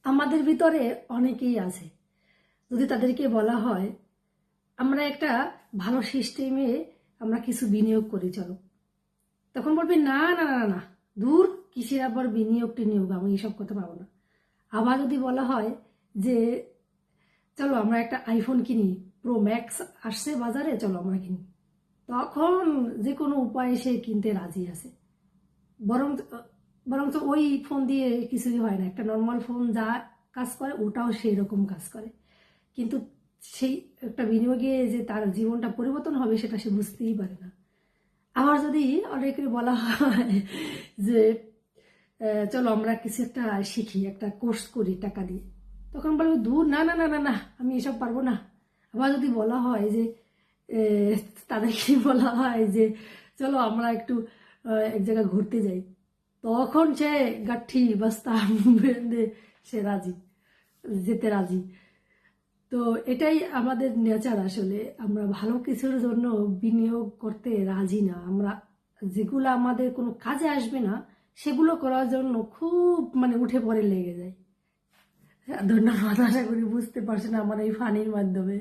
আমাদের ভিতরে অনেকেই আছে, যদি তাদেরকে বলা হয় আমরা একটা ভালো সিস্টেমে আমরা কিছু বিনিয়োগ করি চলো, তখন বলবি না না না না, দূর কিসের আবার বিনিয়োগ টিনিয়োগ, আমি এইসব করতে পারবো না। আবার যদি বলা হয় যে চলো আমরা একটা আইফোন কিনি, প্রো ম্যাক্স আসছে বাজারে, চলো আমরা কিনি, তখন যে কোনো উপায়ে সে কিনতে রাজি আছে। বরং বরঞ্চ ওই ফোন দিয়ে কিছুই হয় না, একটা নর্মাল ফোন যা কাজ করে ওটাও সেই রকম কাজ করে, কিন্তু সেই একটা বিনিয়োগে যে তার জীবনটা পরিবর্তন হবে সেটা সে বুঝতেই পারে না। আবার যদি অনেকের বলা হয় যে চলো আমরা কিছু একটা শিখি, একটা কোর্স করি টাকা দিয়ে, তখন বলবে দূর না না না না না, আমি এসব পারবো না। আবার যদি বলা হয় যে তাদেরকে বলা হয় যে চলো আমরা একটু এক জায়গায় ঘুরতে যাই, তখন সে গাঠি বস্তা বেঁধে সে রাজি, যেতে রাজি। তো এটাই আমাদের নেচার, আসলে আমরা ভালো কিছুর জন্য বিনিয়োগ করতে রাজি না। আমরা যেগুলো আমাদের কোনো কাজে আসবে না সেগুলো করার জন্য খুব উঠে পড়ে লেগে যায়। ধন্যবাদ, আশা করি বুঝতে পারছেন আমার এই ফানির মাধ্যমে।